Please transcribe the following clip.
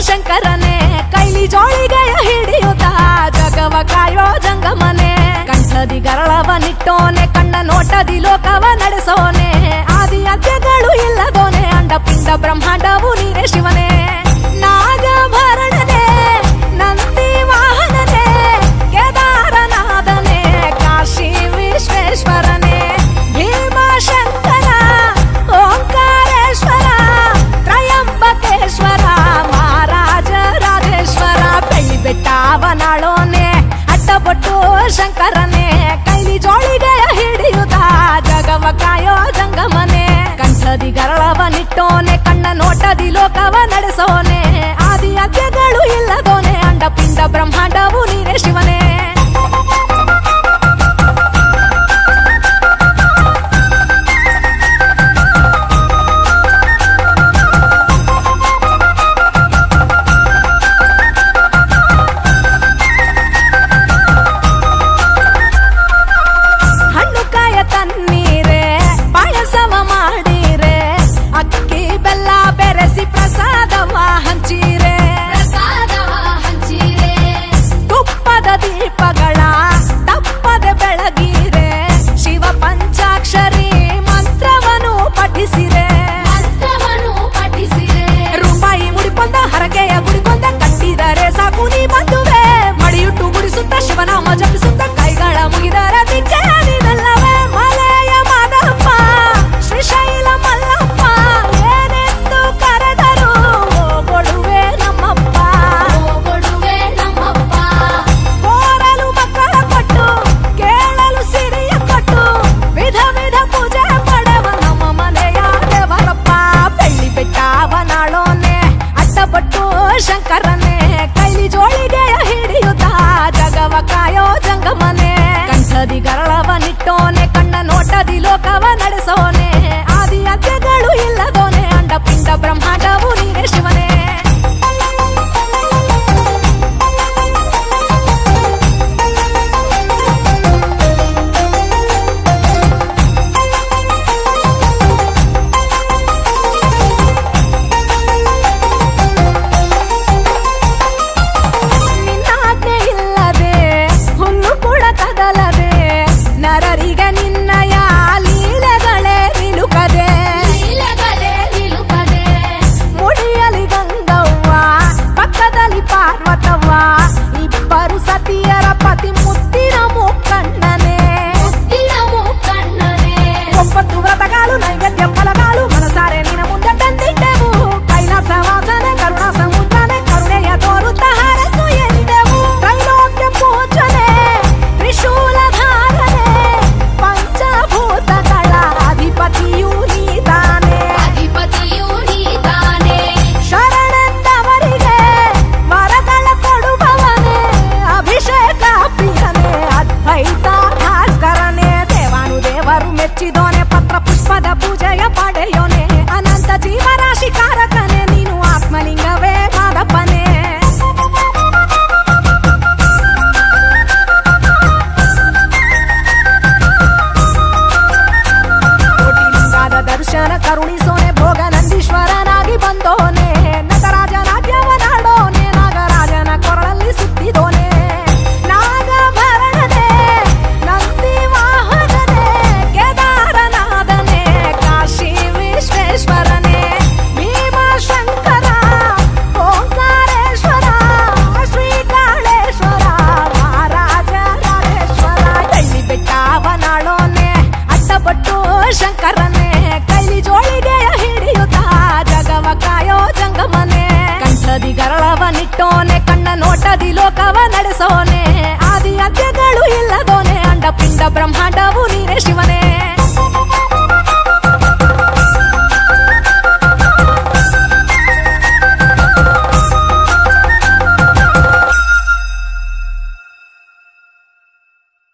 ಶಂಕರನೇ ಕೈಲಿ ಜೋಳಿಗೆಯ ಹಿಡಿಯುತ್ತ ಜಗವ ಕಾಯೋ ಜಂಗಮನೆ ಕಂಠದಿ ಗರಳವನಿಟ್ಟೋನೆ ಕಣ್ಣ ನೋಟದಿ ಲೋಕವ ನಡೆಸೋನೆ ಆದಿ ಅಂತ್ಯಗಳು ಇಲ್ಲದೋನೆ ಅಂಡ ಪಿಂಡ ಬ್ರಹ್ಮಾಂಡವು ನೀನೇ ಶಿವನೇ ನಾಗಭರಣನೆ ನಂದಿ ವಾಹನನೆ ಕೇದಾರನಾಥನೆ ಕಾಶಿ ವಿಶ್ವೇಶ್ವರನೇ ಭೀಮಶಂಕರ ಓಂಕಾರೇಶ್ವರ ತ್ರಯಂಬಕೇಶ್ವರ ಬೆಟ್ಟಾವನಾಳೋನೆ ಅಡ್ಡಪಟ್ಟು ಶಂಕರನೇ ಕೈಲಿ ಜೋಳಿಗೆಯ ಹಿಡಿಯುತ್ತ ಜಗವ ಕಾಯೋ ಜಂಗಮನೆ ಕಂಠದಿ ಗರಳವನಿಟ್ಟೋನೆ ಕಣ್ಣ ನೋಟದಿ ಲೋಕವ ನಡೆಸೋನೆ ಆದಿ ಅಂತ್ಯಗಳು ಇಲ್ಲದೋನೆ ಅಂಡ ಪಿಂಡ ಬ್ರಹ್ಮಾಂಡವು ನೀನೇ ಶಿವನೇ ಶಂಕರನೇ ಕೈಲಿ ಜೋಳಿಗೆಯ ಹಿಡಿಯುತ್ತ ಜಗವ ಕಾಯೋ ಜಂಗಮನೆ ಕಂಠದಿ ಗರಳವನಿಟ್ಟೋನೆ ಕಣ್ಣ ನೋಟದಿ ಲೋಕವ ನಡೆಸೋನೆ ಆದಿ ಅಂತ್ಯಗಳು ಇಲ್ಲದೋನೆ ಅಂಡ ಪಿಂಡ ಬ್ರಹ್ಮಾಂಡವು ನೀನೇ ಶಿವನೇ ಮೆಚ್ಚಿದೋನೆ ಪತ್ರ ಪುಷ್ಪದ ಪೂಜೆಯ ಪಡೆಯೋನೆ ಅನಂತ ಜೀವರಾಶಿ ಕಾರಕನೆ ನೀನು ಆತ್ಮಲಿಂಗವೇ ಮಾದಪ್ಪನೇ ಕೋಟಿಲಿಂಗದ ದರ್ಶನ ಕರುಣಿಸೋನೆ ಭೋಗ ನಂದೀಶ್ವರನಾಗಿ ಬಂದೋನೆ ನಟರಾಜ ರಾಜ್ಯವನಾಡೋನೆ ನಾಗರಾಜನ ಕೊರಳಲ್ಲಿ ಸುತ್ತಿದೋನೆ ಶಂಕರನೇ ಕೈಲಿ ಜೋಳಿಗೆಯ ಹಿಡಿಯುತ್ತ ಜಗವ ಕಾಯೋ ಜಂಗಮನೆ ಕಂಠದಿ ಗರಳವನಿ ಬಿಟ್ಟೋನೆ ಕಣ್ಣ ನೋಟದಿ ಲೋಕವ ನಡೆಸೋನೆ